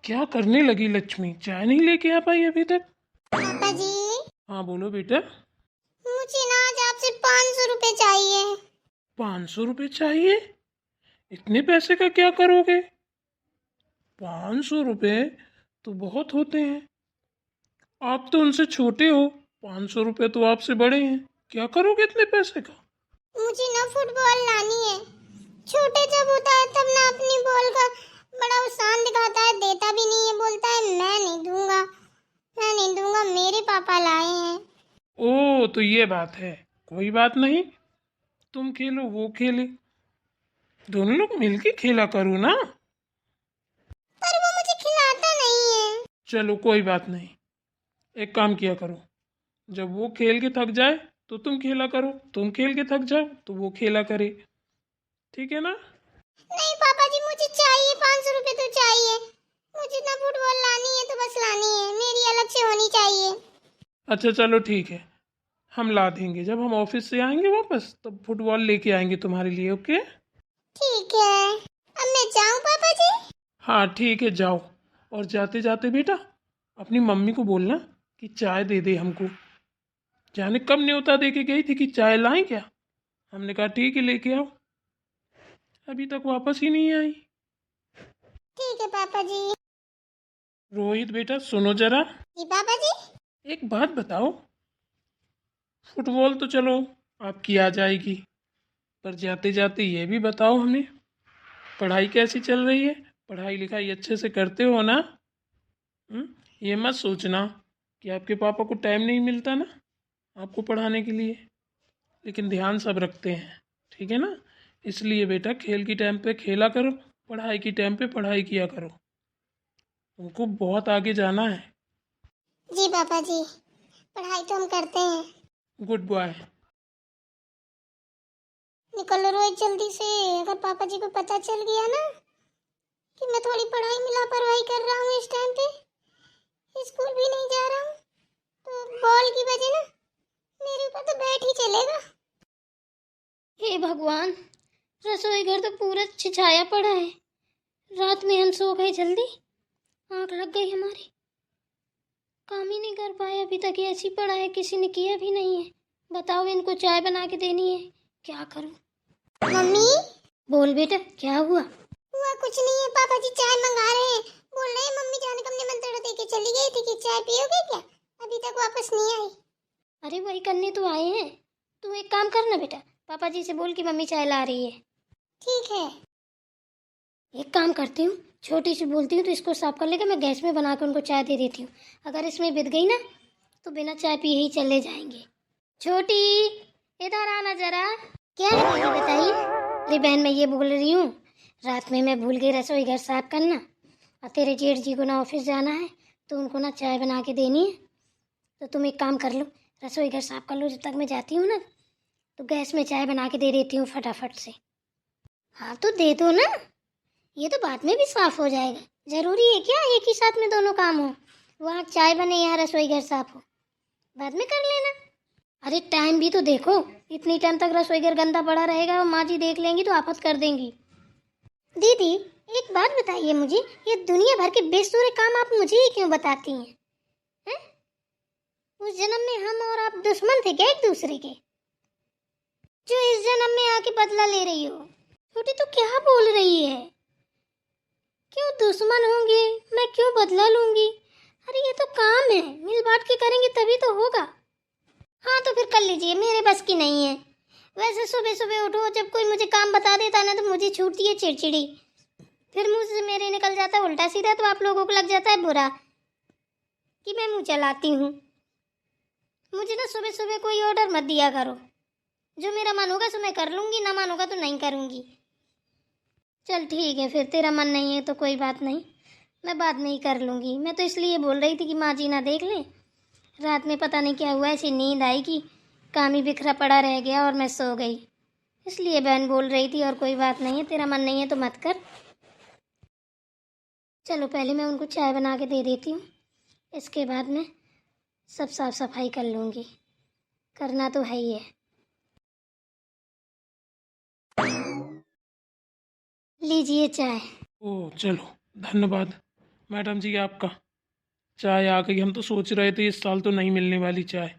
क्या करने लगी लक्ष्मी? चाय नहीं लेके आ पाई अभी तक? पापा जी, हाँ बोलो बेटा। मुझे ना आज आपसे 500 रुपए चाहिए। 500 रुपये चाहिए? इतने पैसे का क्या करोगे? 500 रुपये तो बहुत होते हैं। आप तो उनसे छोटे हो, 500 रुपये तो आपसे बड़े हैं। क्या करोगे इतने पैसे का? मुझे ना फुटबॉल लानी है। छोटे जब होता है तब ना अपनी बॉल का बड़ा उसान दिखाता है, देता भी नहीं है, बोलता है मैं नहीं दूंगा, मैं नहीं दूंगा, मेरे पापा लाए हैं। ओ तो ये बात है। कोई बात नहीं, तुम खेलो वो खेले, दोनों लोग मिलके खेला करो ना। पर वो मुझे खिलाता नहीं है। चलो कोई बात नहीं, एक काम किया करो, जब वो खेल के थक जाए तो तुम खेला करो, तुम खेल के थक जाओ तो वो खेला करे। ठीक है ना? नहीं पापा जी, मुझे चाहिए, 500 रुपए तो चाहिए। मुझे ना फुटबॉल लानी है तो बस लानी है, मेरी अलग से होनी चाहिए। अच्छा चलो ठीक है, हम ला देंगे। जब हम ऑफिस से आएंगे वापस तब फुटबॉल लेके आएंगे तुम्हारे लिए। ओके? ठीक है, अब मैं जाऊं पापा जी? हाँ ठीक है, जाओ। और जाते जाते बेटा अपनी मम्मी को बोलना कि चाय दे दे हमको। जाने कब न्योता दे के गई थी कि चाय लाएं क्या। हमने कहा ठीक है लेके आओ, अभी तक वापस ही नहीं आई। ठीक है पापा जी। रोहित बेटा सुनो जरा, जी पापा जी। एक बात बताओ। फुटबॉल तो चलो आपकी आ जाएगी, पर जाते जाते ये भी बताओ हमें, पढ़ाई कैसी चल रही है? पढ़ाई लिखाई अच्छे से करते हो ना? हम्म? ये मत सोचना कि आपके पापा को टाइम नहीं मिलता ना आपको पढ़ाने के लिए, लेकिन ध्यान सब रखते हैं। ठीक है ना? इसलिए बेटा खेल की टाइम पे खेला करो, पढ़ाई की टाइम पे पढ़ाई किया करो, तुमको बहुत आगे जाना है। जी पापा जी, पढ़ाई तो हम करते हैं। Good boy. निकलो रोहित जल्दी से, अगर पापा जी को पता चल गया ना कि मैं थोड़ी पढ़ाई में लापरवाही कर रहा हूँ, इस टाइम पे स्कूल भी नहीं जा रहा हूँ, तो बॉल की वजह ना मेरे ऊपर तो बैट ही चलेगा। हे भगवान, रसोई घर तो पूरा छिछाया पड़ा है। रात में हम सो गए जल्दी, आंख लग गई हमारी, काम ही नहीं कर पाए अभी तक। ये ऐसी पड़ा है, किसी ने किया भी नहीं है। बताओ, इनको चाय बना के देनी है, क्या करूं? मम्मी, बोल बेटा, क्या हुआ? हुआ कुछ नहीं है, पापा जी चाय मंगा रहे हैं। बोल रहे हैं मम्मी जाने कब निमंत्रण दे के चली गई थी कि चाय पियोगे क्या, अभी तक वापस नहीं आई। अरे वही करने तो आए हैं। तू एक काम करना बेटा, पापा जी से बोल कि मम्मी चाय ला रही है। ठीक है। एक काम करती हूँ, छोटी सी बोलती हूँ तो इसको साफ कर लेगा, मैं गैस में बना कर उनको चाय दे देती हूँ। अगर इसमें बिद गई ना तो बिना चाय पिए ही चले जाएंगे। छोटी, इधर आना जरा। क्या है दीदी, बताइए। अरे बहन, मैं ये बोल रही हूँ, रात में मैं भूल गई रसोई घर साफ करना, और तेरे जेठ जी को ना ऑफिस जाना है तो उनको ना चाय बना के देनी है। तो तुम एक काम कर लो, रसोई घर साफ कर लो, जब तक मैं जाती हूँ ना तो गैस में चाय बना के दे देती हूँ फटाफट से। हाँ तो दे दो ना, ये तो बाद में भी साफ हो जाएगा। जरूरी है क्या एक ही साथ में दोनों काम हो? वहाँ चाय बने, यहाँ रसोई घर साफ हो, बाद में कर लेना। अरे टाइम भी तो देखो, इतनी टाइम तक रसोई घर गंदा पड़ा रहेगा और माँ जी देख लेंगी तो आफत कर देंगी। दीदी, एक बात बताइए मुझे, ये दुनिया भर के बेसुरे काम आप मुझे ही क्यों बताती हैं? हैं? उस जन्म में हम और आप दुश्मन थे क्या एक दूसरे के, जो इस जन्म में आके बदला ले रही हो? छोटी तो क्या बोल रही है? क्यों दुश्मन होंगे, मैं क्यों बदला लूंगी? अरे ये तो काम है, मिल बांट के करेंगे तभी तो होगा। हाँ तो फिर कर लीजिए, मेरे बस की नहीं है। वैसे सुबह सुबह उठो, जब कोई मुझे काम बता देता ना तो मुझे छूटती है चिड़चिड़ी, फिर मुंह से मेरे निकल जाता है उल्टा सीधा, तो आप लोगों को लग जाता है बुरा कि मैं मुंह चलाती हूँ। मुझे ना सुबह सुबह कोई ऑर्डर मत दिया करो, जो मेरा मन होगा सो मैं कर लूंगी, ना मन होगा तो नहीं करूंगी। चल ठीक है, फिर तेरा मन नहीं है तो कोई बात नहीं, मैं बाद में ही कर लूंगी। मैं तो इसलिए बोल रही थी कि माँ जी ना देख ले, रात में पता नहीं क्या हुआ, ऐसी नींद आई कि काम ही बिखरा पड़ा रह गया और मैं सो गई, इसलिए बहन बोल रही थी, और कोई बात नहीं है। तेरा मन नहीं है तो मत कर। चलो पहले मैं उनको चाय बना के दे देती हूँ, इसके बाद मैं सब साफ सफाई कर लूँगी, करना तो है ही है। लीजिए चाय। ओह चलो, धन्यवाद। मैडम जी आपका चाय आ गई। हम तो सोच रहे थे इस साल तो नहीं मिलने वाली चाय।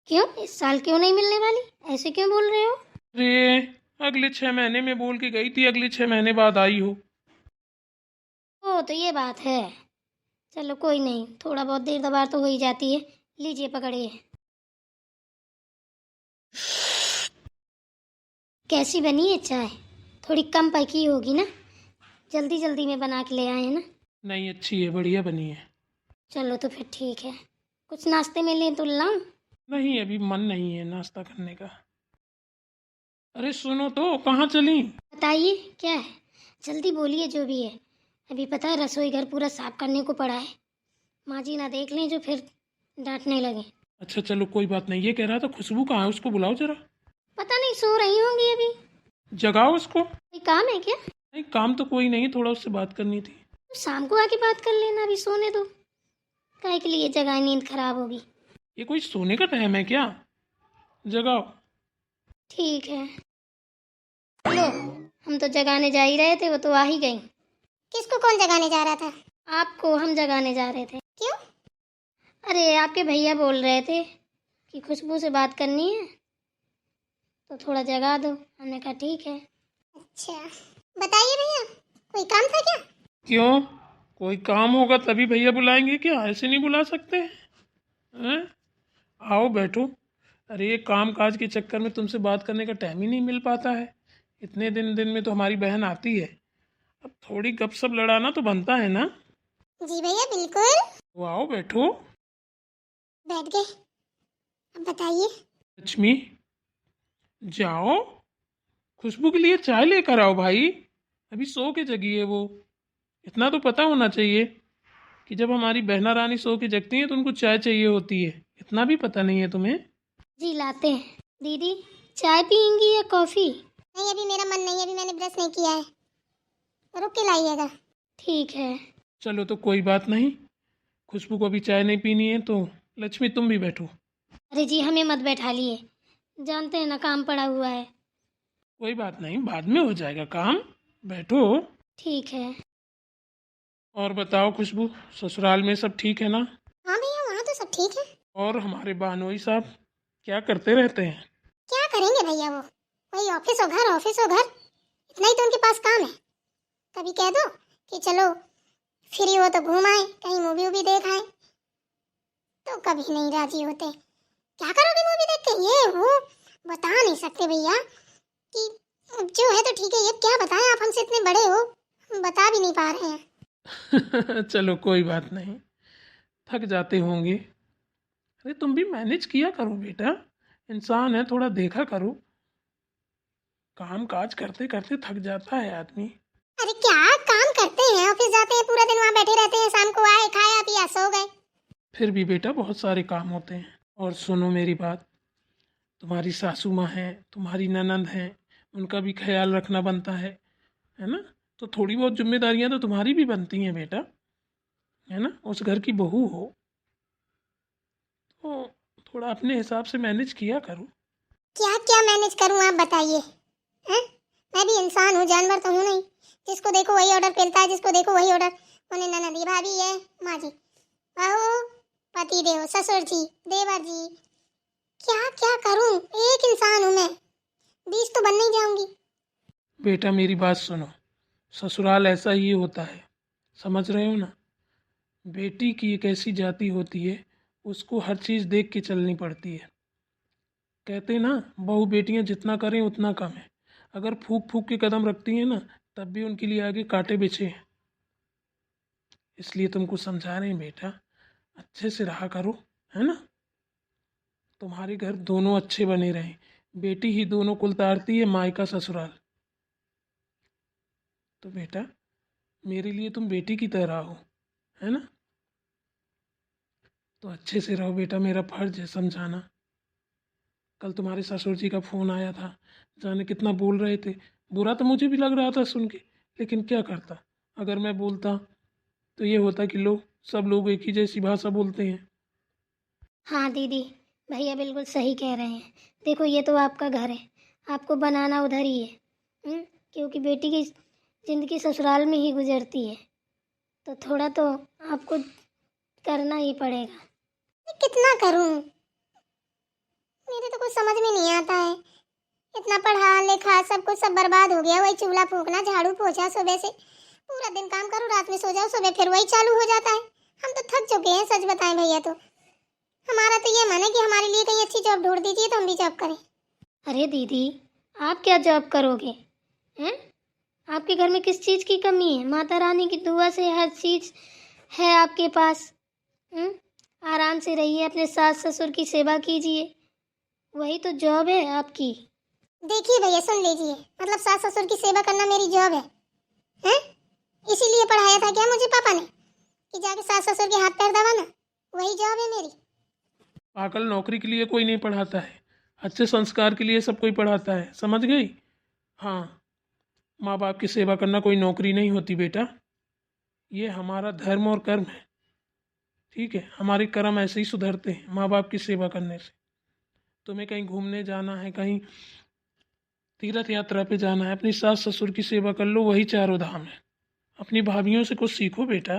क्यों, इस साल क्यों नहीं मिलने वाली? ऐसे क्यों बोल रहे हो? अरे अगले 6 महीने में बोल के गई थी, अगले 6 महीने बाद आई हो। ओ तो ये बात है। चलो कोई नहीं, थोड़ा बहुत देर दबार तो हो ही जाती है। लीजिए पकड़िए। कैसी बनी है चाय? थोड़ी कम पकी होगी ना, जल्दी जल्दी में बना के ले आए हैं ना। नहीं अच्छी है, बढ़िया बनी है। चलो तो फिर ठीक है, कुछ नाश्ते में लें तो लाऊं? नहीं अभी मन नहीं है नाश्ता करने का। अरे सुनो तो, कहाँ चली? बताइए क्या है, जल्दी बोलिए जो भी है। अभी पता है रसोई घर पूरा साफ करने को पड़ा है, माँ जी ना देख लें जो फिर डांटने लगे। अच्छा चलो कोई बात नहीं। ये कह रहा था खुशबू कहाँ है, उसको बुलाओ जरा। पता नहीं, सो रही होंगी अभी। जगाओ उसको। कोई काम है क्या? नहीं काम तो कोई नहीं, थोड़ा उससे बात करनी थी। तो शाम को आके बात कर लेना, अभी सोने दो। काहे के लिए जगह, नींद खराब होगी। ये कोई सोने का टाइम है क्या? जगाओ। ठीक है। लो, हम तो जगाने जा ही रहे थे, वो तो आ ही गई। किसको कौन जगाने जा रहा था? आपको हम जगाने जा रहे थे। क्यों? अरे आपके भैया बोल रहे थे कि खुशबू से बात करनी है तो थोड़ा जगा दो। हमने कहा ठीक है। अच्छा बताइए भैया, कोई काम था क्या? क्यों, कोई काम होगा तभी भैया बुलाएंगे क्या? ऐसे नहीं बुला सकते हैं? आओ बैठो। अरे ये काम काज के चक्कर में तुमसे बात करने का टाइम ही नहीं मिल पाता है। इतने दिन दिन में तो हमारी बहन आती है, अब थोड़ी गपशप लड़ाना तो बनता है ना। जी भैया बिल्कुल। तो आओ बैठो। बैठ गए, अब बताइए। लक्ष्मी जाओ, खुशबू के लिए चाय लेकर आओ भाई। अभी सो के जगी है वो। इतना तो पता होना चाहिए कि जब हमारी बहना रानी सो के जगती हैं तो उनको चाय चाहिए होती है। इतना भी पता नहीं है तुम्हें? जी लाते हैं। दीदी चाय पियेंगी या कॉफ़ी? नहीं अभी मेरा मन नहीं है, अभी मैंने ब्रश नहीं किया है, रुक के लाइएगा। ठीक है। चलो तो कोई बात नहीं, खुशबू को अभी चाय नहीं पीनी है तो लक्ष्मी तुम भी बैठो। अरे जी हमें मत बैठा लिए, जानते हैं ना काम पड़ा हुआ है। कोई बात नहीं, बाद में हो जाएगा काम, बैठो। ठीक है। और बताओ खुशबू, ससुराल में सब ठीक है ना? हाँ भैया वहाँ तो सब ठीक है। और हमारे बहनोई साहब क्या करते रहते हैं? क्या करेंगे भैया, वो वही ऑफिस हो घर, ऑफिस हो घर, इतना ही तो उनके पास काम है। कभी कह दो कि चलो फ्री हो तो घूम आए, कहीं मूवी वूवी देख आए, तो कभी नहीं राजी होते। क्या करोगे मूवी देख के, ये वो बता नहीं सकते भैया कि जो है तो ठीक है। ये क्या बताएं, आप हमसे इतने बड़े हो, हम बता भी नहीं पा रहे हैं। चलो कोई बात नहीं, थक जाते होंगे। अरे तुम भी मैनेज किया करो बेटा, इंसान है, थोड़ा देखा करो। काम काज करते करते थक जाता है आदमी। अरे क्या काम करते हैं, ऑफिस जाते हैं, पूरा दिन वहाँ बैठे रहते हैं, शाम को आए खाया पिया सो गए। फिर भी बेटा बहुत सारे काम होते हैं। और सुनो मेरी बात, तुम्हारी सासू माँ हैं, तुम्हारी ननंद हैं, उनका भी ख्याल रखना बनता है ना? तो थोड़ी बहुत जिम्मेदारियां तो तुम्हारी भी बनती हैं बेटा, है ना? उस घर की बहू हो तो थोड़ा अपने हिसाब से मैनेज किया करो। क्या क्या मैनेज करूँ आप बताइए। हैं? मैं भी इंसान हूँ, जानवर तो हूँ नहीं। जिसको देखो वही ऑर्डर मिलता है, जिसको देखो वही ऑर्डर। उन्हें ननदी भाभी है, माँ जी, बहू, पति देव, ससुर जी, देवर जी, क्या क्या करूँ। एक इंसान हूँ मैं, 20 तो बन नहीं जाऊंगी। बेटा मेरी बात सुनो, ससुराल ऐसा ही होता है, समझ रहे हो ना? बेटी की एक ऐसी जाति होती है, उसको हर चीज़ देख के चलनी पड़ती है। कहते हैं ना, बहू बेटियां जितना करें उतना कम है। अगर फूक फूक के कदम रखती हैं ना, तब भी उनके लिए आगे कांटे बिछे हैं। इसलिए तुमको समझा रहे हैं बेटा, अच्छे से रहा करो, है ना? तुम्हारे घर दोनों अच्छे बने रहें। बेटी ही दोनों कुल तारती है, मायका ससुराल। तो बेटा मेरे लिए तुम बेटी की तरह हो, है ना? तो अच्छे से रहो बेटा, मेरा फर्ज है समझाना। कल तुम्हारे ससुर जी का फ़ोन आया था, जाने कितना बोल रहे थे। बुरा तो मुझे भी लग रहा था सुन के, लेकिन क्या करता। अगर मैं बोलता तो ये होता कि लोग, सब लोग एक ही जैसी भाषा बोलते हैं। हाँ दीदी, भैया बिल्कुल सही कह रहे हैं। देखो ये तो आपका घर है, आपको बनाना उधर ही है। क्योंकि बेटी की ज़िंदगी ससुराल में ही गुजरती है। तो थोड़ा तो आपको करना ही पड़ेगा। कितना करूं? मेरे तो कुछ समझ में नहीं आता है। इतना पढ़ा लिखा सब कुछ सब बर्बाद हो गया। वही चूल्हा फूकना, झाड़ू पोछा, सुबह से पूरा दिन काम करो, रात में सो जाओ, सुबह फिर वही चालू हो जाता है। हम तो थक चुके हैं, सच बताएं भैया। तो हमारा तो ये मन है कि हमारे लिए कहीं अच्छी जॉब ढूंढ दीजिए तो हम भी जॉब करें। अरे दीदी, आप क्या जॉब करोगे हैं? आपके घर में किस चीज़ की कमी है? माता रानी की दुआ से हर चीज़ है आपके पास। आराम से रहिए, अपने सास ससुर की सेवा कीजिए, वही तो जॉब है आपकी। देखिए भैया, सुन लीजिए, मतलब सास ससुर की सेवा करना मेरी जॉब है? हैं? इसीलिए पढ़ाया था क्या मुझे पापा ने कि जाके सास ससुर के हाथ पैर दबाना? वही जॉब है मेरी। पागल, नौकरी के लिए कोई नहीं पढ़ाता है, अच्छे संस्कार के लिए सब कोई पढ़ाता है, समझ गई? हाँ, माँ बाप की सेवा करना कोई नौकरी नहीं होती बेटा, ये हमारा धर्म और कर्म है। ठीक है, हमारे कर्म ऐसे ही सुधरते हैं माँ बाप की सेवा करने से। तुम्हें कहीं घूमने जाना है, कहीं तीर्थ यात्रा पे जाना है, अपनी सास ससुर की सेवा कर लो, वही चारों धाम है। अपनी भाभीयों से कुछ सीखो बेटा।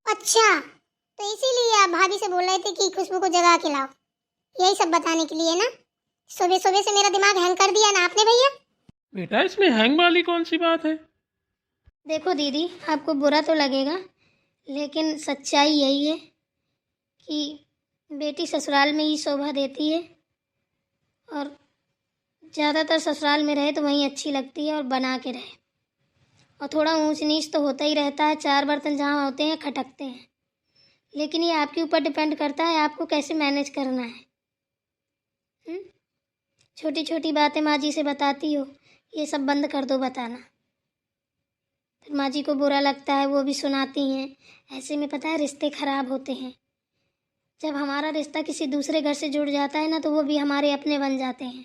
अच्छा, तो इसीलिए आप भाभी से बोल रहे थे कि खुशबू को जगा के लाओ, यही सब बताने के लिए ना? सुबह सुबह से मेरा दिमाग हैंग कर दिया ना आपने भैया। बेटा, इसमें हैंग वाली कौन सी बात है? देखो दीदी, आपको बुरा तो लगेगा, लेकिन सच्चाई यही है कि बेटी ससुराल में ही शोभा देती है, और ज़्यादातर ससुराल में रहे तो वहीं अच्छी लगती है, और बना के रहे। और थोड़ा ऊंच नीच तो होता ही रहता है, चार बर्तन जहाँ होते हैं खटकते हैं, लेकिन ये आपके ऊपर डिपेंड करता है आपको कैसे मैनेज करना है। छोटी छोटी बातें माँ जी से बताती हो, ये सब बंद कर दो बताना। फिर माँ जी को बुरा लगता है, वो भी सुनाती हैं। ऐसे में पता है रिश्ते खराब होते हैं। जब हमारा रिश्ता किसी दूसरे घर से जुड़ जाता है ना, तो वो भी हमारे अपने बन जाते हैं।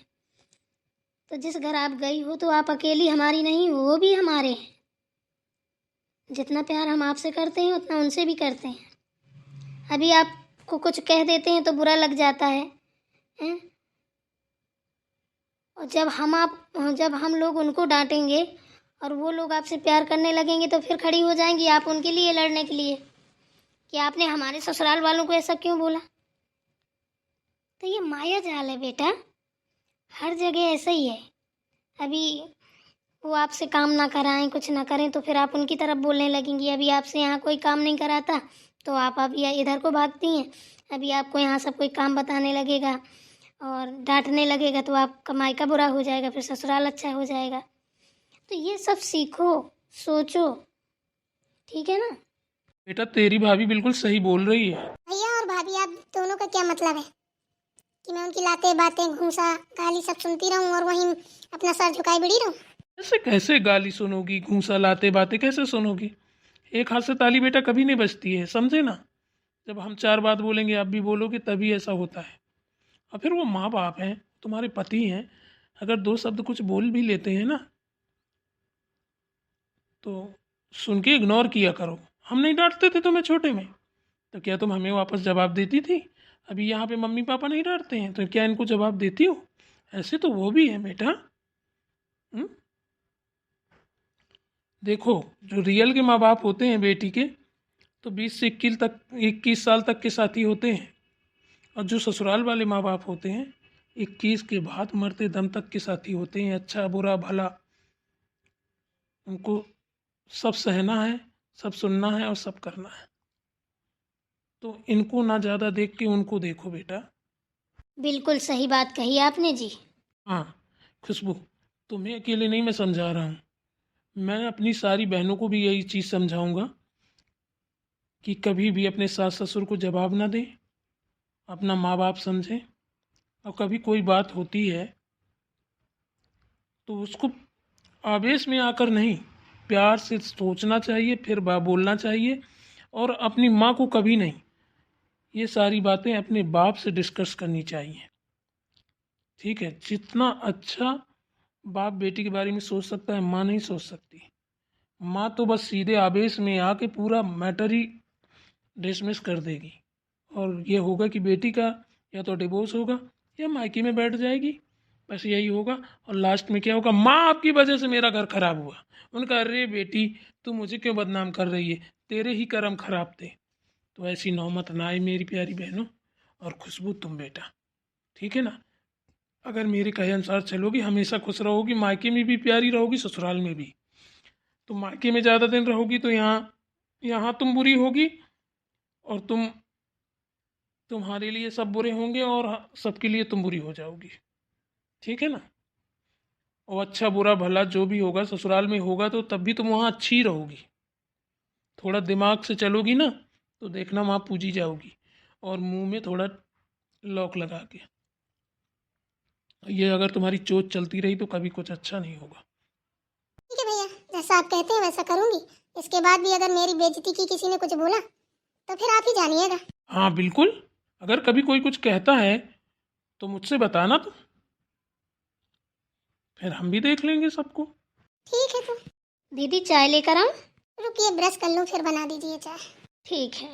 तो जिस घर आप गई हो तो आप अकेली हमारी नहीं हो, वो भी हमारे हैं। जितना प्यार हम आपसे करते हैं उतना उनसे भी करते हैं। अभी आपको कुछ कह देते हैं तो बुरा लग जाता है, हैं? और जब हम लोग उनको डांटेंगे और वो लोग आपसे प्यार करने लगेंगे तो फिर खड़ी हो जाएंगी आप उनके लिए लड़ने के लिए कि आपने हमारे ससुराल वालों को ऐसा क्यों बोला। तो ये माया जाल है बेटा, हर जगह ऐसा ही है। अभी वो आपसे काम ना कराएं, कुछ ना करें, तो फिर आप उनकी तरफ बोलने लगेंगी। अभी आपसे यहाँ कोई काम नहीं कराता तो आप अभी इधर को भागती हैं। अभी आपको यहाँ सब कोई काम बताने लगेगा और डांटने लगेगा तो आपका मायका बुरा हो जाएगा, फिर ससुराल अच्छा हो जाएगा। तो ये सब सीखो, सोचो, ठीक है ना? बेटा, तेरी भाभी बिल्कुल सही बोल रही है। भैया और भाभी, आप दोनों का क्या मतलब है कि मैं उनकी लाते बातें घूंसा गाली सब सुनती रहूं और वहीं अपना सर झुकाए बिड़ी रहूं? ऐसे कैसे गाली सुनोगी, घूंसा लाते बातें कैसे सुनोगी? एक हाथ से ताली बेटा कभी नहीं बजती है, समझे ना? जब हम चार बात बोलेंगे आप भी बोलोगे तभी ऐसा होता है। और फिर वो माँ बाप हैं, तुम्हारे पति हैं, अगर दो शब्द कुछ बोल भी लेते हैं ना तो सुन के इग्नोर किया करो। हम नहीं डांटते थे तुम्हें छोटे में, तो क्या तुम हमें वापस जवाब देती थी? अभी यहाँ पे मम्मी पापा नहीं डांटते हैं तो क्या इनको जवाब देती हो? ऐसे तो वो भी है बेटा। देखो, जो रियल के माँ बाप होते हैं बेटी के, तो 20 से 21 साल तक के साथी होते हैं, और जो ससुराल वाले माँ बाप होते हैं 21 के बाद मरते दम तक के साथी होते हैं। अच्छा बुरा भला उनको सब सहना है, सब सुनना है और सब करना है। तो इनको ना ज़्यादा देख के उनको देखो बेटा। बिल्कुल सही बात कही आपने जी। हाँ खुशबू, तुम्हें अकेले नहीं मैं समझा रहा हूँ, मैं अपनी सारी बहनों को भी यही चीज़ समझाऊंगा कि कभी भी अपने सास ससुर को जवाब ना दें, अपना माँ बाप समझें, और कभी कोई बात होती है तो उसको आवेश में आकर नहीं, प्यार से सोचना चाहिए, फिर बोलना चाहिए। और अपनी माँ को कभी नहीं, ये सारी बातें अपने बाप से डिस्कस करनी चाहिए। ठीक है, जितना अच्छा बाप बेटी के बारे में सोच सकता है माँ नहीं सोच सकती। माँ तो बस सीधे आवेश में आके पूरा मैटर ही डिसमिस कर देगी, और ये होगा कि बेटी का या तो डिवोर्स होगा या मायके में बैठ जाएगी। बस यही होगा। और लास्ट में क्या होगा, माँ आपकी वजह से मेरा घर खराब हुआ। उनका अरे बेटी तू मुझे क्यों बदनाम कर रही है, तेरे ही कर्म खराब थे। तो ऐसी नौबत ना आए मेरी प्यारी बहनों। और खुशबू तुम बेटा, ठीक है ना, अगर मेरे कहे अनुसार चलोगी हमेशा खुश रहोगी, मायके में भी प्यारी रहोगी ससुराल में भी। तो मायके में ज़्यादा दिन रहोगी तो यहाँ यहाँ तुम बुरी होगी, और तुम्हारे लिए सब बुरे होंगे, और सबके लिए तुम बुरी हो जाओगी, ठीक है ना। और अच्छा बुरा भला जो भी होगा ससुराल में होगा, तो तब भी तुम वहाँ अच्छी ही रहोगी। थोड़ा दिमाग से चलोगी ना तो देखना वहाँ पूजी जाओगी, और मुंह में थोड़ा लॉक लगा के। ये अगर तुम्हारी चोट चलती रही तो कभी कुछ अच्छा नहीं होगा। ठीक है भैया, जैसा आप कहते हैं वैसा करूंगी। इसके बाद भी अगर मेरी बेइज्जती की किसी ने कुछ बोला तो फिर आप ही जानिएगा। हाँ बिल्कुल, अगर कभी कोई कुछ कहता है तो मुझसे बताना, तो फिर हम भी देख लेंगे सबको। ठीक है तो दीदी चाय लेकर आऊं? रुकिए ब्रश कर लूं फिर बना दीजिए चाय। ठीक है।